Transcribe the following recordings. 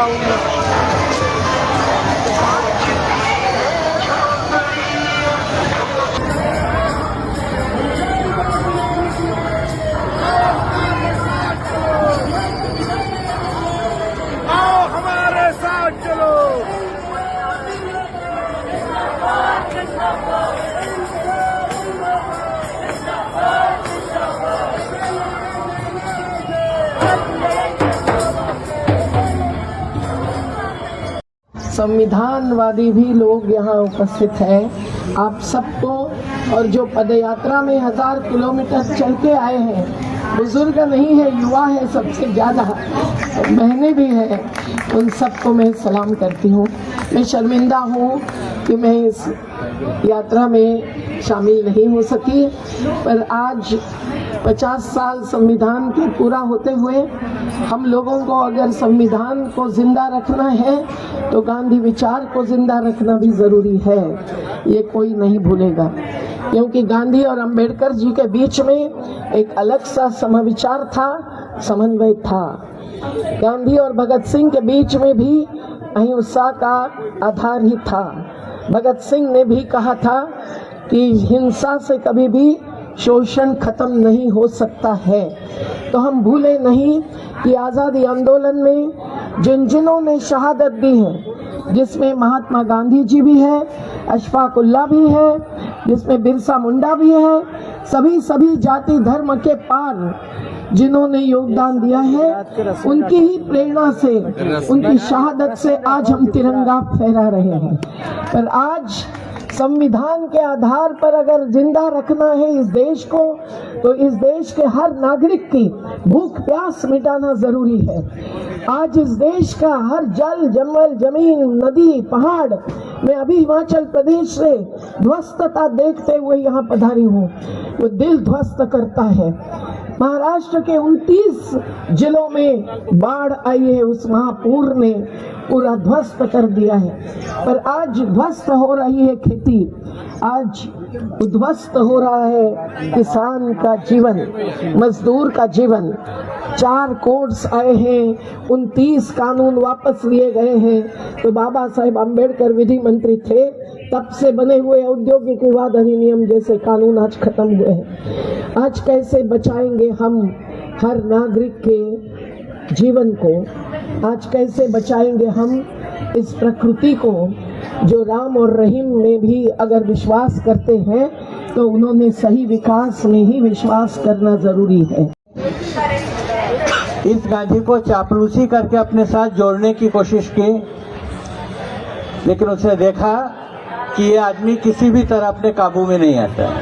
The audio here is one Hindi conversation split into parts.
आओ हमारे साथ चलो। संविधानवादी भी लोग यहाँ उपस्थित हैं। आप सबको, और जो पदयात्रा में 1000 किलोमीटर चल के आए हैं, बुजुर्ग नहीं है, युवा है सबसे ज़्यादा, बहनें भी हैं, उन सबको मैं सलाम करती हूँ। मैं शर्मिंदा हूँ कि मैं इस यात्रा में शामिल नहीं हो सकी, पर आज 50 साल संविधान के पूरा होते हुए हम लोगों को अगर संविधान को जिंदा रखना है तो गांधी विचार को जिंदा रखना भी ज़रूरी है। ये कोई नहीं भूलेगा, क्योंकि गांधी और अंबेडकर जी के बीच में एक अलग सा समविचार था, समन्वय था। गांधी और भगत सिंह के बीच में भी अहिंसा का आधार ही था। भगत सिंह ने भी कहा था कि हिंसा से कभी भी शोषण खत्म नहीं हो सकता है। तो हम भूले नहीं कि आज़ादी आंदोलन में जिन ने शहादत दी है, जिसमें महात्मा गांधी जी भी है, अशफाक उल्लाह भी है, जिसमें बिरसा मुंडा भी है, सभी जाति धर्म के पार जिन्होंने योगदान दिया है, उनकी ही प्रेरणा से, उनकी शहादत से आज हम तिरंगा फहरा रहे हैं। पर आज संविधान के आधार पर अगर जिंदा रखना है इस देश को, तो इस देश के हर नागरिक की भूख प्यास मिटाना जरूरी है। आज इस देश का हर जल जंगल जमीन नदी पहाड़, मैं अभी हिमाचल प्रदेश से ध्वस्तता देखते हुए यहाँ पधारी हूँ, वो दिल ध्वस्त करता है। महाराष्ट्र के 29 जिलों में बाढ़ आई है, उस महापूर ने पूरा ध्वस्त कर दिया है। पर आज ध्वस्त हो रही है खेती, आज उद्ध्वस्त हो रहा है किसान का जीवन, मजदूर का जीवन। 4 कोड्स आए हैं, 29 कानून वापस लिए गए हैं। तो बाबा साहेब अम्बेडकर विधि मंत्री थे, तब से बने हुए औद्योगिक विवाद अधिनियम जैसे कानून आज खत्म हुए हैं। आज कैसे बचाएंगे हम हर नागरिक के जीवन को? आज कैसे बचाएंगे हम इस प्रकृति को, जो राम और रहीम में भी अगर विश्वास करते हैं तो उन्होंने सही विकास में ही विश्वास करना जरूरी है। इस गांधी को चापलूसी करके अपने साथ जोड़ने की कोशिश की, लेकिन उसने देखा कि ये आदमी किसी भी तरह अपने काबू में नहीं आता है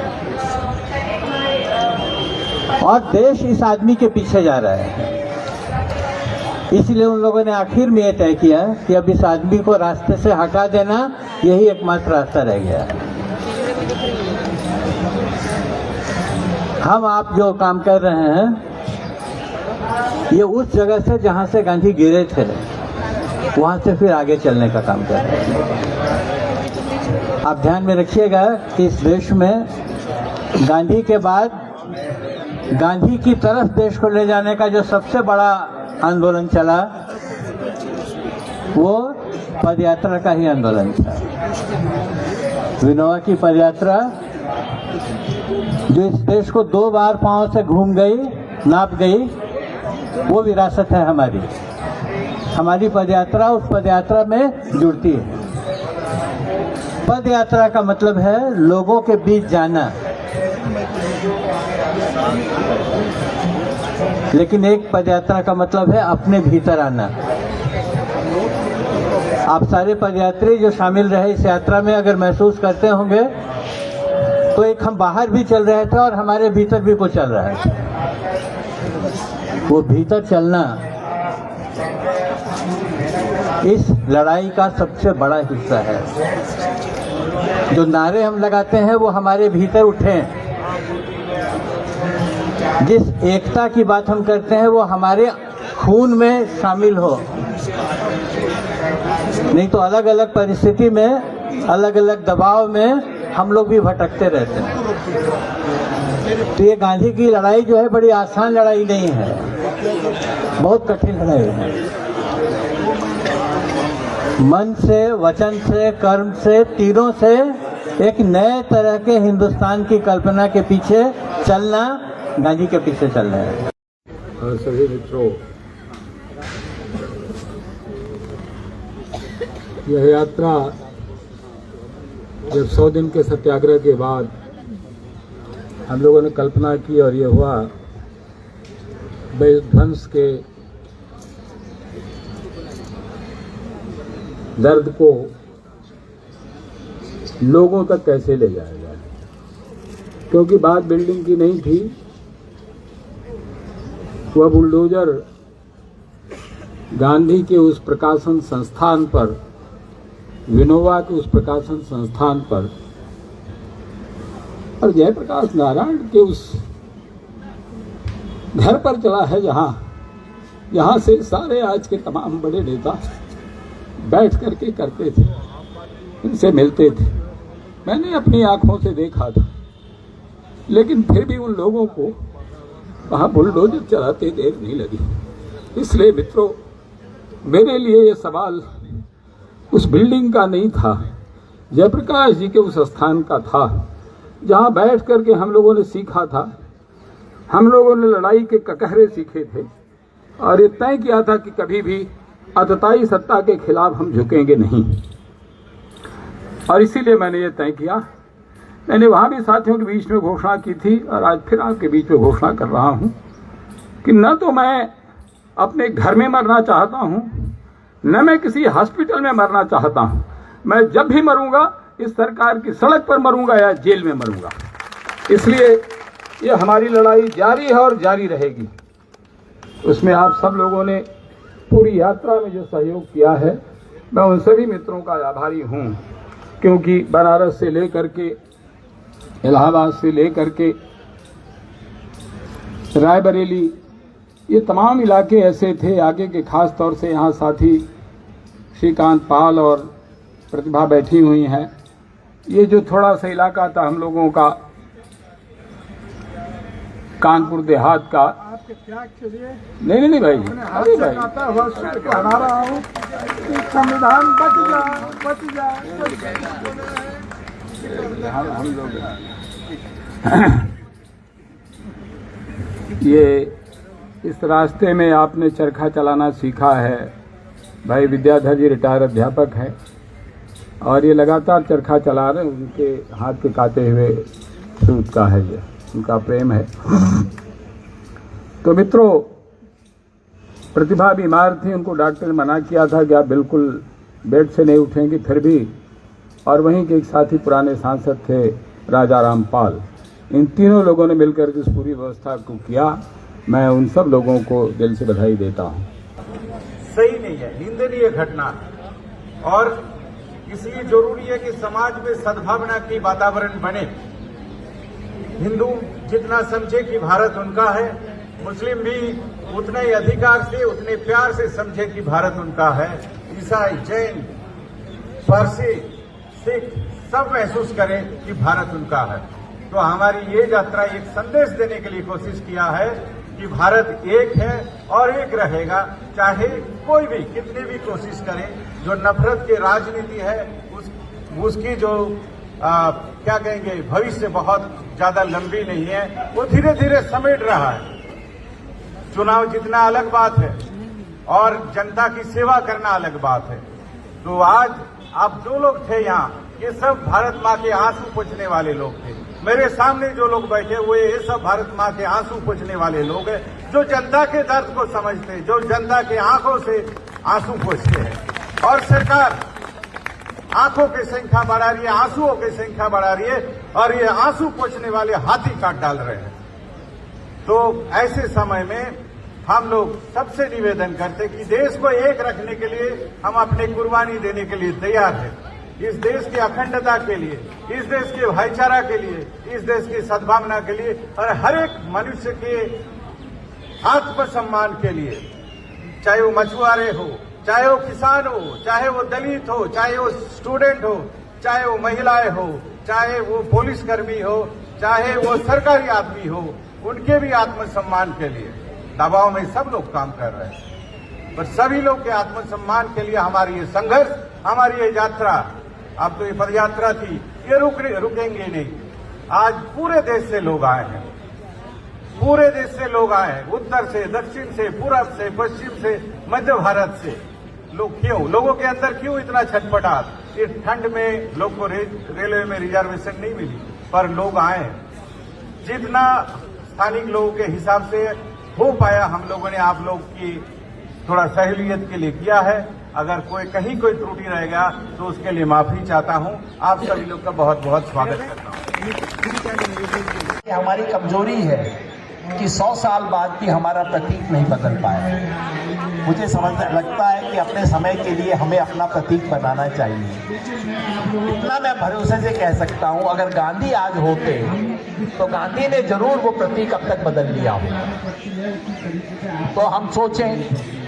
और देश इस आदमी के पीछे जा रहा है। इसलिए उन लोगों ने आखिर में ये तय किया कि अब इस आदमी को रास्ते से हटा देना यही एकमात्र रास्ता रह गया। हम आप जो काम कर रहे हैं ये उस जगह से जहां से गांधी गिरे थे, वहां से फिर आगे चलने का काम कर रहे हैं। आप ध्यान में रखिएगा कि इस देश में गांधी के बाद गांधी की तरफ देश को ले जाने का जो सबसे बड़ा आंदोलन चला वो पदयात्रा का ही आंदोलन था। विनोबा की पदयात्रा जो इस देश को 2 बार पांव से घूम गई, नाप गई, वो विरासत है हमारी। हमारी पदयात्रा उस पदयात्रा में जुड़ती है। पदयात्रा का मतलब है लोगों के बीच जाना, लेकिन एक पदयात्रा का मतलब है अपने भीतर आना। आप सारे पदयात्री जो शामिल रहे इस यात्रा में अगर महसूस करते होंगे तो एक हम बाहर भी चल रहे थे और हमारे भीतर भी कुछ चल रहा है। वो भीतर चलना इस लड़ाई का सबसे बड़ा हिस्सा है। जो नारे हम लगाते हैं वो हमारे भीतर उठे, जिस एकता की बात हम करते हैं वो हमारे खून में शामिल हो, नहीं तो अलग अलग परिस्थिति में, अलग अलग दबाव में हम लोग भी भटकते रहते हैं। तो ये गांधी की लड़ाई जो है बड़ी आसान लड़ाई नहीं है, बहुत कठिन लड़ाई है। मन से, वचन से, कर्म से, तीनों से एक नए तरह के हिंदुस्तान की कल्पना के पीछे चलना, गांधी के पीछे चलना है। और सभी मित्रों, यह यात्रा जब 100 दिन के सत्याग्रह के बाद हम लोगों ने कल्पना की और ये हुआ, ध्वंस के दर्द को लोगों तक कैसे ले जाया जाए, क्योंकि बात बिल्डिंग की नहीं थी। वह बुलडोजर गांधी के उस प्रकाशन संस्थान पर, विनोबा के उस प्रकाशन संस्थान पर और जयप्रकाश नारायण के उस घर पर चला है, जहां से सारे आज के तमाम बड़े नेता बैठ करके करते थे, इनसे मिलते थे। मैंने अपनी आंखों से देखा था, लेकिन फिर भी उन लोगों को वहां बुलडोजर चलाते देर नहीं लगी। इसलिए मित्रों, मेरे लिए ये सवाल उस बिल्डिंग का नहीं था, जयप्रकाश जी के उस स्थान का था, जहां बैठ करके हम लोगों ने सीखा था। हम लोगों ने लड़ाई के ककहरे सीखे थे और ये तय किया था कि कभी भी अतताई सत्ता के खिलाफ हम झुकेंगे नहीं। और इसीलिए मैंने ये तय किया। मैंने वहां भी साथियों के बीच में घोषणा की थी और आज फिर आपके बीच में घोषणा कर रहा हूं कि न तो मैं अपने घर में मरना चाहता हूं, न मैं किसी हॉस्पिटल में मरना चाहता हूं। मैं जब भी मरूंगा इस सरकार की सड़क पर मरूंगा या जेल में मरूंगा। इसलिए ये हमारी लड़ाई जारी है और जारी रहेगी। उसमें आप सब लोगों ने पूरी यात्रा में जो सहयोग किया है, मैं उन सभी मित्रों का आभारी हूं, क्योंकि बनारस से लेकर के, इलाहाबाद से लेकर के रायबरेली, ये तमाम इलाके ऐसे थे। आगे के खास तौर से यहाँ साथी श्रीकांत पाल और प्रतिभा बैठी हुई हैं। ये जो थोड़ा सा इलाका था हम लोगों का, कानपुर देहात का, आपके त्याग के लिए नहीं भाई, अरे भाई, आता हुआ सूत्र बना रहा हूँ कि संविधान बच जाए। हम लोग ये इस रास्ते में आपने चरखा चलाना सीखा है। भाई विद्याधर जी रिटायर अध्यापक हैं और ये लगातार चरखा चला रहे हैं। उनके हाथ के काटे हुए सूत का है, ये उनका प्रेम है। तो मित्रों, प्रतिभा बीमार थी, उनको डॉक्टर ने मना किया था कि आप बिल्कुल बेड से नहीं उठेंगे, फिर भी। और वहीं के एक साथी पुराने सांसद थे राजा रामपाल, इन तीनों लोगों ने मिलकर इस पूरी व्यवस्था को किया। मैं उन सब लोगों को दिल से बधाई देता हूं। सही नहीं है, निंदनीय घटना है और इसलिए जरूरी है कि समाज में सद्भावना की वातावरण बने। हिंदू जितना समझे कि भारत उनका है, मुस्लिम भी उतने ही अधिकार से, उतने प्यार से समझे कि भारत उनका है। ईसाई, जैन, पारसी, सिख सब महसूस करें कि भारत उनका है। तो हमारी ये यात्रा एक संदेश देने के लिए कोशिश किया है कि भारत एक है और एक रहेगा, चाहे कोई भी कितनी भी कोशिश करे। जो नफरत की राजनीति है उसकी जो क्या कहेंगे भविष्य बहुत ज्यादा लंबी नहीं है, वो धीरे धीरे समेट रहा है। चुनाव जीतना अलग बात है और जनता की सेवा करना अलग बात है। तो आज आप जो लोग थे यहाँ, ये सब भारत माँ के आंसू पोंछने वाले लोग थे। मेरे सामने जो लोग बैठे हुए, ये सब भारत माँ के आंसू पोंछने वाले लोग हैं, जो जनता के दर्द को समझते हैं, जो जनता के आंखों से आंसू पोंछते हैं। और सरकार आंखों की संख्या बढ़ा रही है, आंसुओं की संख्या बढ़ा रही है और ये आंसू पोंछने वाले हाथी काट डाल रहे हैं। तो ऐसे समय में हम लोग सबसे निवेदन करते कि देश को एक रखने के लिए हम अपनी कुर्बानी देने के लिए तैयार हैं। इस देश की अखंडता के लिए, इस देश के भाईचारा के लिए, इस देश की सद्भावना के लिए और हर एक मनुष्य के आत्मसम्मान के लिए, चाहे वो मछुआरे हो, चाहे वो किसान हो, चाहे वो दलित हो, चाहे वो स्टूडेंट हो, चाहे वो महिलाएं हो, चाहे वो पुलिसकर्मी हो, चाहे वो सरकारी आदमी हो, उनके भी आत्मसम्मान के लिए दबाव में सब लोग काम कर रहे हैं। पर सभी लोग के आत्मसम्मान के लिए हमारी ये संघर्ष, हमारी ये यात्रा, अब तो ये पद यात्रा थी, ये रुकेंगे नहीं। आज पूरे देश से लोग आए हैं, पूरे देश से लोग आए हैं, उत्तर से, दक्षिण से, पूरब से, पश्चिम से, मध्य भारत से। लोगों के अंदर क्यों इतना छटपटाहट? इस ठंड में लोग को रेलवे में रिजर्वेशन नहीं मिली, पर लोग आए। जितना स्थानिक लोगों के हिसाब से हो पाया हम लोगों ने आप लोग की थोड़ा सहूलियत के लिए किया है। अगर कहीं कोई त्रुटि रहेगा तो उसके लिए माफी चाहता हूं। आप सभी लोग का बहुत बहुत स्वागत करता हूं। हमारी कमजोरी है कि 100 साल बाद भी हमारा प्रतीक नहीं बदल पाया। मुझे लगता है कि अपने समय के लिए हमें अपना प्रतीक बनाना चाहिए। इतना मैं भरोसे से कह सकता हूं, अगर गांधी आज होते तो गांधी ने जरूर वो प्रतीक अब तक बदल लिया हो। तो हम सोचें,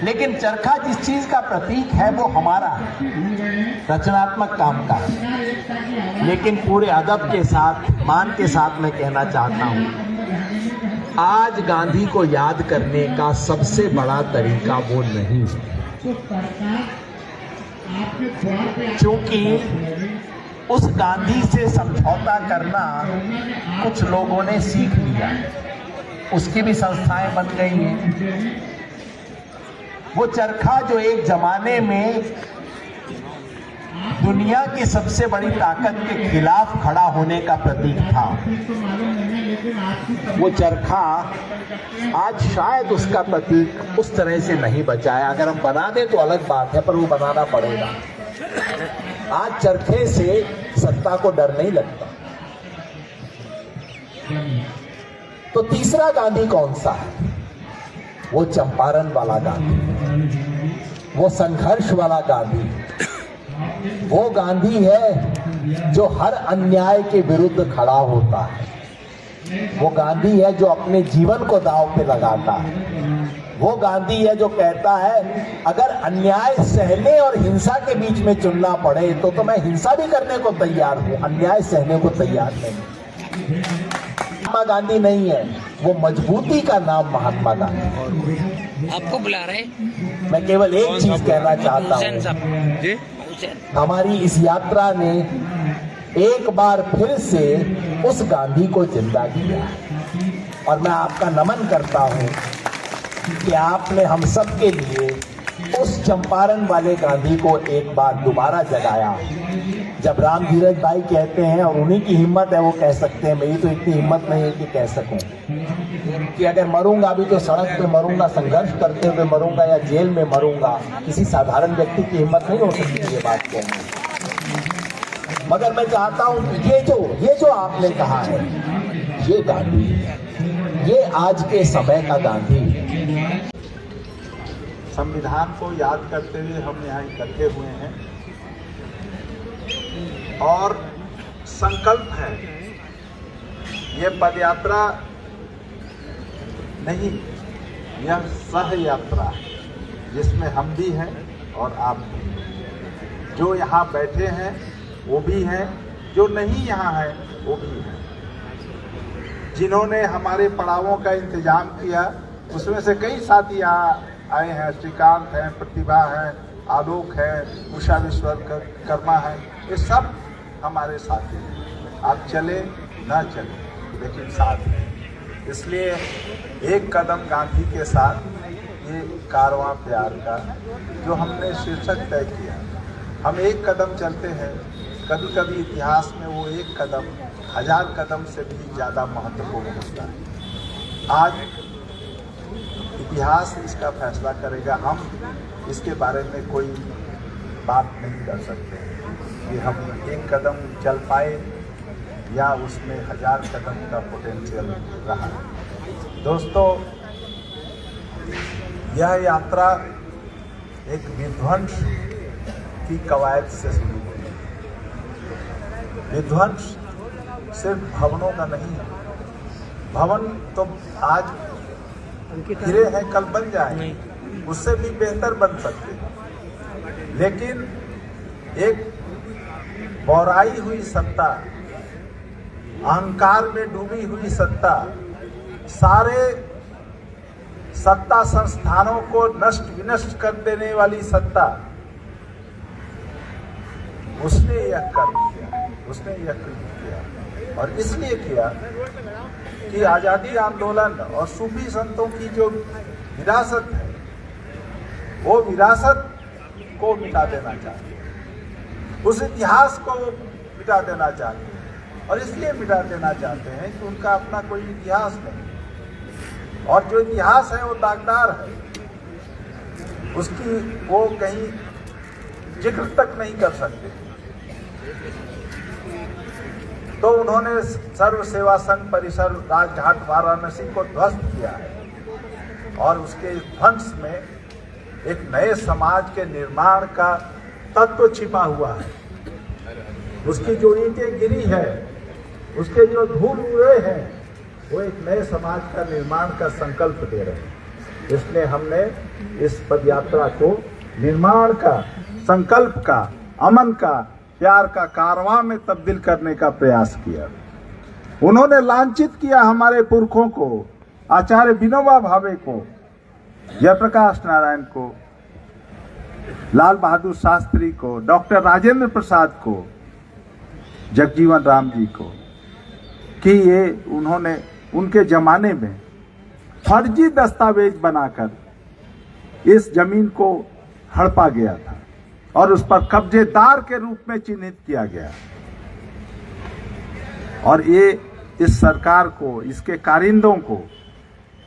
लेकिन चरखा जिस चीज का प्रतीक है वो हमारा रचनात्मक काम का है। लेकिन पूरे अदब के साथ, मान के साथ मैं कहना चाहता हूं, आज गांधी को याद करने का सबसे बड़ा तरीका वो नहीं है, क्योंकि उस गांधी से समझौता करना कुछ लोगों ने सीख लिया, उसकी भी संस्थाएं बन गई हैं। वो चरखा जो एक जमाने में दुनिया की सबसे बड़ी ताकत के खिलाफ खड़ा होने का प्रतीक था, वो चरखा आज शायद उसका प्रतीक उस तरह से नहीं बचा है। अगर हम बना दें तो अलग बात है, पर वो बनाना पड़ेगा। आज चरखे से सत्ता को डर नहीं लगता। तो तीसरा गांधी कौन सा है? वो चंपारण वाला गांधी, वो संघर्ष वाला गांधी, वो गांधी है जो हर अन्याय के विरुद्ध खड़ा होता है। वो गांधी है जो अपने जीवन को दांव पे लगाता है। वो गांधी है जो कहता है अगर अन्याय सहने और हिंसा के बीच में चुनना पड़े तो मैं हिंसा भी करने को तैयार हूं, अन्याय सहने को तैयार नहीं। महात्मा गांधी नहीं है, वो मजबूती का नाम महात्मा गांधी। आपको बुला रहे। मैं केवल एक चीज कहना चाहता हूं, हमारी इस यात्रा ने एक बार फिर से उस गांधी को जिंदा किया, और मैं आपका नमन करता हूं कि आपने हम सब के लिए उस चंपारण वाले गांधी को एक बार दोबारा जगाया। जब राम धीरज भाई कहते हैं, और उन्हीं की हिम्मत है, वो कह सकते हैं, मेरी तो इतनी हिम्मत नहीं है कि कह सकूं कि अगर मरूंगा भी तो सड़क पे मरूंगा, संघर्ष करते हुए मरूंगा या जेल में मरूंगा। किसी साधारण व्यक्ति की हिम्मत नहीं हो सकती ये बात कहने। मगर मैं चाहता हूं कि ये जो आपने कहा है, ये गांधी, ये आज के समय का गांधी। संविधान को याद करते हुए हम यहाँ इकट्ठे हुए हैं और संकल्प है, ये पदयात्रा नहीं, यह सह यात्रा है, जिसमें हम भी हैं और आप भी। जो यहाँ बैठे हैं वो भी हैं, जो नहीं यहाँ है वो भी हैं। जिन्होंने हमारे पड़ावों का इंतजाम किया, उसमें से कई साथी यहाँ आए हैं। श्रीकांत हैं, प्रतिभा हैं, आलोक है, उषा विश्वकर्मा है, ये सब हमारे साथी हैं। आप चले ना चले लेकिन साथ हैं। इसलिए एक कदम गांधी के साथ ये कारवां प्यार का जो हमने शीर्षक तय किया, हम एक कदम चलते हैं। कभी कभी इतिहास में वो एक कदम 1000 कदम से भी ज़्यादा महत्वपूर्ण होता है। आज इतिहास इसका फैसला करेगा, हम इसके बारे में कोई बात नहीं कर सकते कि हम एक कदम चल पाए या उसमें 1000 कदम का पोटेंशियल रहा। दोस्तों, यह यात्रा एक विध्वंस की कवायद से शुरू हुई। विध्वंस सिर्फ भवनों का नहीं है। भवन तो आज गिरे हैं, कल बन जाएंगे, उससे भी बेहतर बन सकते हैं। लेकिन एक बौराई हुई सत्ता, अहंकार में डूबी हुई सत्ता, सत्ता संस्थानों को नष्ट विनष्ट कर देने वाली सत्ता, उसने यह कर्म किया, उसने यह कृत्य किया। और इसलिए किया कि आजादी आंदोलन और सूफी संतों की जो विरासत है, वो विरासत को मिटा देना चाहते हैं, उस इतिहास को मिटा देना चाहते हैं। और इसलिए मिटा देना चाहते हैं कि उनका अपना कोई इतिहास नहीं, और जो इतिहास है वो दागदार है, उसकी वो कहीं जिक्र तक नहीं कर सकते। तो उन्होंने सर्व सेवा संघ परिसर राजघाट वाराणसी को ध्वस्त किया है, और उसके ध्वंस में एक नए समाज के निर्माण का तत्व छिपा हुआ है। उसकी जो ईंटें गिरी है, उसके जो धूल उड़े हैं, वो एक नए समाज का निर्माण का संकल्प दे रहे हैं। इसलिए हमने इस पदयात्रा को निर्माण का, संकल्प का, अमन का, प्यार का कारवां में तब्दील करने का प्रयास किया। उन्होंने लांछित किया हमारे पुरखों को, आचार्य विनोबा भावे को, जयप्रकाश नारायण को, लाल बहादुर शास्त्री को, डॉक्टर राजेंद्र प्रसाद को, जगजीवन राम जी को, कि ये उन्होंने उनके जमाने में फर्जी दस्तावेज बनाकर इस जमीन को हड़पा गया था और उस पर कब्जेदार के रूप में चिन्हित किया गया। और ये इस सरकार को, इसके कारिंदों को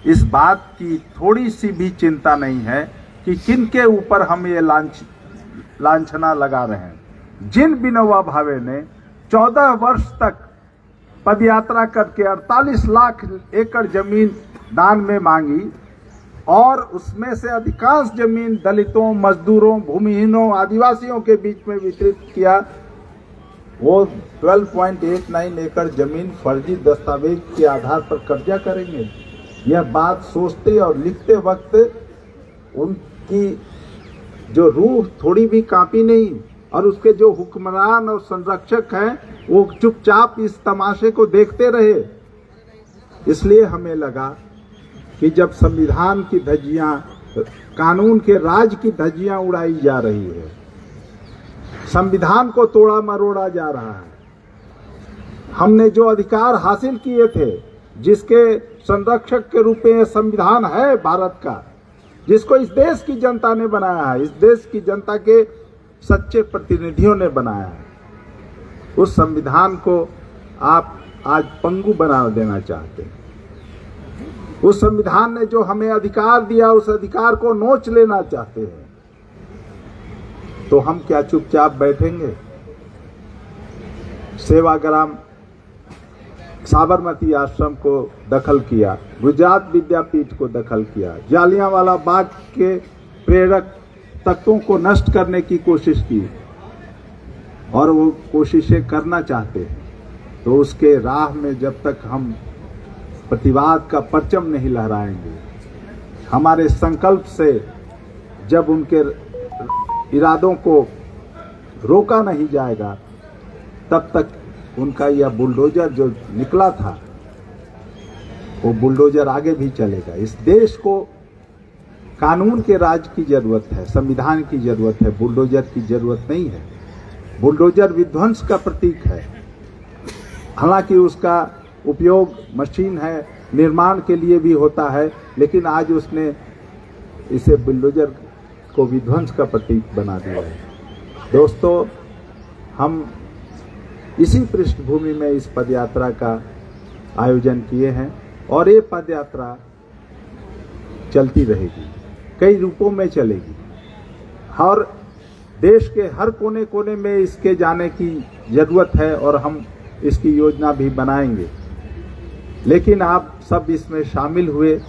इस बात की थोड़ी सी भी चिंता नहीं है कि किनके ऊपर हम ये लांछना लगा रहे हैं। जिन विनोबा भावे ने 14 वर्ष तक पदयात्रा करके 48 लाख एकड़ जमीन दान में मांगी, और उसमें से अधिकांश जमीन दलितों, मजदूरों, भूमिहीनों, आदिवासियों के बीच में वितरित किया, वो 12.89 एकड़ जमीन फर्जी दस्तावेज के आधार पर कब्जा करेंगे। यह बात सोचते और लिखते वक्त उनकी जो रूह थोड़ी भी कांपी नहीं, और उसके जो हुक्मरान और संरक्षक हैं वो चुपचाप इस तमाशे को देखते रहे। इसलिए हमें लगा कि जब संविधान की धज्जियां, कानून के राज की धज्जियां उड़ाई जा रही है, संविधान को तोड़ा मरोड़ा जा रहा है, हमने जो अधिकार हासिल किए थे, जिसके संरक्षक के रूप में संविधान है भारत का, जिसको इस देश की जनता ने बनाया है, इस देश की जनता के सच्चे प्रतिनिधियों ने बनाया है, उस संविधान को आप आज पंगु बना देना चाहते हैं। उस संविधान ने जो हमें अधिकार दिया, उस अधिकार को नोच लेना चाहते हैं। तो हम क्या चुपचाप बैठेंगे? सेवाग्राम साबरमती आश्रम को दखल किया, गुजरात विद्यापीठ को दखल किया, जालियांवाला बाग के प्रेरक तत्वों को नष्ट करने की कोशिश की, और वो कोशिशें करना चाहते हैं। तो उसके राह में जब तक हम प्रतिवाद का परचम नहीं लहराएंगे, हमारे संकल्प से जब उनके इरादों को रोका नहीं जाएगा, तब तक उनका यह बुलडोजर जो निकला था, वो बुलडोजर आगे भी चलेगा। इस देश को कानून के राज की जरूरत है, संविधान की जरूरत है, बुलडोजर की जरूरत नहीं है। बुलडोजर विध्वंस का प्रतीक है। हालांकि उसका उपयोग मशीन है, निर्माण के लिए भी होता है, लेकिन आज उसने इसे बुलडोजर को विध्वंस का प्रतीक बना दिया है। दोस्तों, हम इसी पृष्ठभूमि में इस पदयात्रा का आयोजन किए हैं, और ये पदयात्रा चलती रहेगी, कई रूपों में चलेगी, और देश के हर कोने कोने में इसके जाने की जरूरत है, और हम इसकी योजना भी बनाएंगे। लेकिन आप सब इसमें शामिल हुए,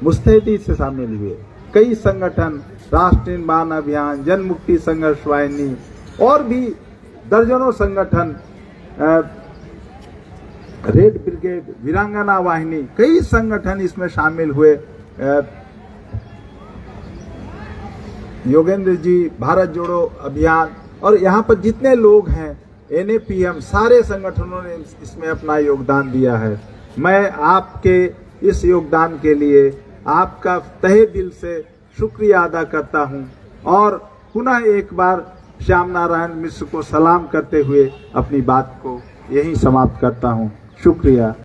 मुस्तैदी से शामिल हुए। कई संगठन, राष्ट्र निर्माण अभियान, जन मुक्ति संघर्ष वाहिनी, और भी दर्जनों संगठन, रेड ब्रिगेड, वीरांगना वाहिनी, कई संगठन इसमें शामिल हुए। योगेंद्र जी, भारत जोड़ो अभियान, और यहाँ पर जितने लोग हैं, NAPM, सारे संगठनों ने इसमें अपना योगदान दिया है। मैं आपके इस योगदान के लिए आपका तहे दिल से शुक्रिया अदा करता हूं और पुनः एक बार श्याम नारायण मिश्र को सलाम करते हुए अपनी बात को यहीं समाप्त करता हूं। शुक्रिया।